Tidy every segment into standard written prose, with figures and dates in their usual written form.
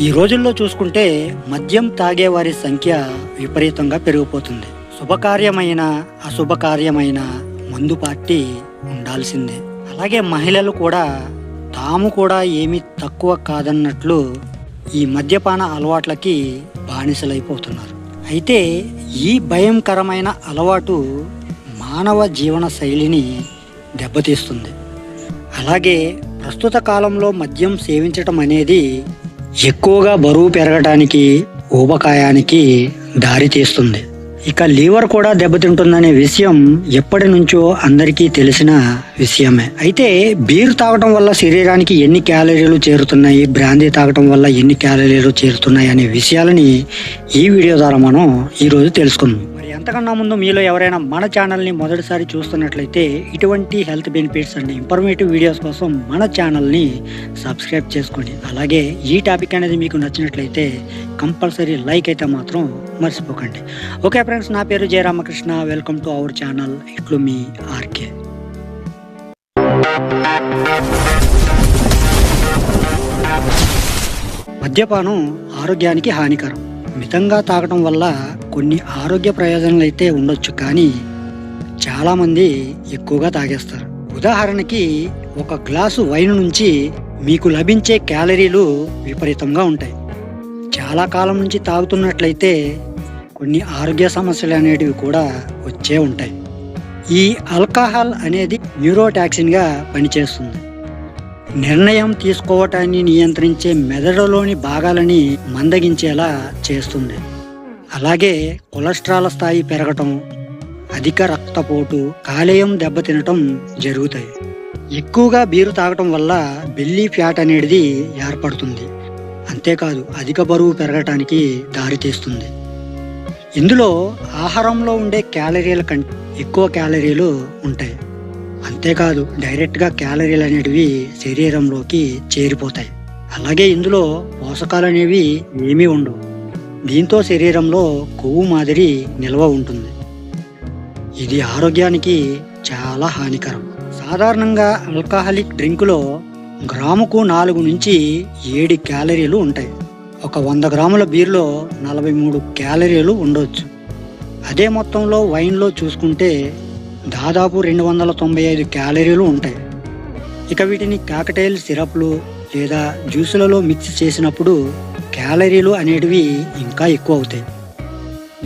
ఈ రోజుల్లో చూసుకుంటే మద్యం తాగేవారి సంఖ్య విపరీతంగా పెరిగిపోతుంది. శుభకార్యమైన అశుభకార్యమైన మందు పార్టీ ఉండాల్సిందే. అలాగే మహిళలు కూడా తాము కూడా ఏమీ తక్కువ కాదన్నట్లు ఈ మద్యపాన అలవాట్లకి బానిసలైపోతున్నారు. అయితే ఈ భయంకరమైన అలవాటు మానవ జీవన శైలిని దెబ్బతీస్తుంది. అలాగే ప్రస్తుత కాలంలో మద్యం సేవించటం అనేది ఎక్కువగా బరువు పెరగటానికి, ఊబకాయానికి దారితీస్తుంది. ఇక లివర్ కూడా దెబ్బతింటుందనే విషయం ఎప్పటి నుంచో అందరికీ తెలిసిన విషయమే. అయితే బీరు తాగటం వల్ల శరీరానికి ఎన్ని క్యాలరీలు చేరుతున్నాయి, బ్రాందీ తాగటం వల్ల ఎన్ని క్యాలరీలు చేరుతున్నాయి అనే విషయాలని ఈ వీడియో ద్వారా మనం ఈరోజు తెలుసుకుందాం. మరి ఎంతకన్నా ముందు మీలో ఎవరైనా మన ఛానల్ని మొదటిసారి చూస్తున్నట్లయితే ఇటువంటి health benefits and informative videos కోసం మన ఛానల్ని సబ్స్క్రైబ్ చేసుకోండి. అలాగే ఈ టాపిక్ అనేది మీకు నచ్చినట్లయితే కంపల్సరీ లైక్ అయితే మాత్రం మర్చిపోకండి. ఓకే ఫ్రెండ్స్, నా పేరు Jayaramakrishna. Welcome to our channel ఇట్లు మీ ఆర్కే. మద్యపానం ఆరోగ్యానికి హానికరం. మితంగా తాగటం వల్ల కొన్ని ఆరోగ్య ప్రయోజనాలు అయితే ఉండొచ్చు, కానీ చాలామంది ఎక్కువగా తాగేస్తారు. ఉదాహరణకి ఒక గ్లాసు వైన్ నుంచి మీకు లభించే క్యాలరీలు విపరీతంగా ఉంటాయి. చాలా కాలం నుంచి తాగుతున్నట్లయితే కొన్ని ఆరోగ్య సమస్యలు అనేటివి కూడా వచ్చే ఉంటాయి. ఈ ఆల్కహాల్ అనేది న్యూరోటాక్సిన్గా పనిచేస్తుంది. నిర్ణయం తీసుకోవటాన్ని నియంత్రించే మెదడులోని భాగాలని మందగించేలా చేస్తుంది. అలాగే కొలెస్ట్రాల్ స్థాయి పెరగటం, అధిక రక్తపోటు, కాలేయం దెబ్బతినటం జరుగుతాయి. ఎక్కువగా బీరు తాగటం వల్ల బెల్లీ ఫ్యాట్ అనేది ఏర్పడుతుంది. అంతేకాదు అధిక బరువు పెరగటానికి దారితీస్తుంది. ఇందులో ఆహారంలో ఉండే క్యాలరీల కంటే ఎక్కువ క్యాలరీలు ఉంటాయి. అంతేకాదు డైరెక్ట్గా క్యాలరీలు అనేటివి శరీరంలోకి చేరిపోతాయి. అలాగే ఇందులో పోషకాలు అనేవి ఏమీ ఉండవు. దీంతో శరీరంలో కొవ్వు మాదిరి నిల్వ ఉంటుంది. ఇది ఆరోగ్యానికి చాలా హానికరం. సాధారణంగా ఆల్కహాలిక్ డ్రింకులో గ్రాముకు 4 నుంచి 7 క్యాలరీలు ఉంటాయి. ఒక 100 గ్రాముల బీర్లో 43 క్యాలరీలు ఉండవచ్చు. అదే మొత్తంలో వైన్లో చూసుకుంటే దాదాపు 295 క్యాలరీలు ఉంటాయి. ఇక వీటిని కాకటైల్ సిరప్లు లేదా జ్యూసులలో మిక్స్ చేసినప్పుడు క్యాలరీలు అనేటివి ఇంకా ఎక్కువ అవుతాయి.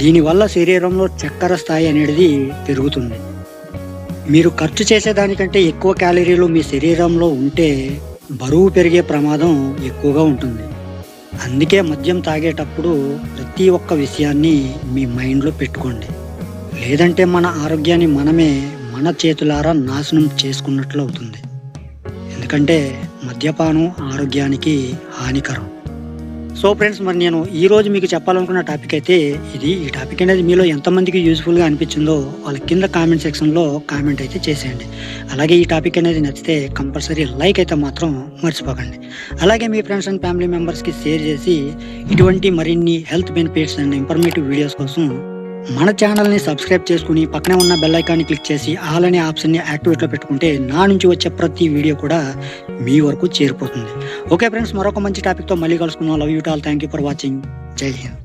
దీనివల్ల శరీరంలో చక్కెర స్థాయి అనేది పెరుగుతుంది. మీరు ఖర్చు చేసేదానికంటే ఎక్కువ క్యాలరీలు మీ శరీరంలో ఉంటే బరువు పెరిగే ప్రమాదం ఎక్కువగా ఉంటుంది. అందుకే మద్యం తాగేటప్పుడు ప్రతి ఒక్క విషయాన్ని మీ మైండ్లో పెట్టుకోండి. లేదంటే మన ఆరోగ్యాన్ని మనమే మన చేతులారా నాశనం చేసుకున్నట్లు అవుతుంది. ఎందుకంటే మద్యపానం ఆరోగ్యానికి హానికరం. సో ఫ్రెండ్స్, మరి నేను ఈరోజు మీకు చెప్పాలనుకున్న టాపిక్ అయితే ఇది. ఈ టాపిక్ అనేది మీలో ఎంతమందికి యూజ్ఫుల్గా అనిపించిందో వాళ్ళ కింద కామెంట్ సెక్షన్లో కామెంట్ అయితే చేసేయండి. అలాగే ఈ టాపిక్ అనేది నచ్చితే కంపల్సరీ లైక్ అయితే మాత్రం మర్చిపోకండి. అలాగే మీ ఫ్రెండ్స్ అండ్ ఫ్యామిలీ మెంబర్స్కి షేర్ చేసి ఇటువంటి మరిన్ని health benefits and informative videos కోసం మన ఛానల్ని సబ్స్క్రైబ్ చేసుకుని పక్కనే ఉన్న బెల్ ఐకాన్ని క్లిక్ చేసి ఆల్ అనే ఆప్షన్ని యాక్టివేట్లో పెట్టుకుంటే నా నుంచి వచ్చే ప్రతి వీడియో కూడా మీ వరకు చేరిపోతుంది. ఓకే ఫ్రెండ్స్, మరొక మంచి టాపిక్తో మళ్ళీ కలుసుకున్నాం. Love you all. Thank you for watching. జై హింద్.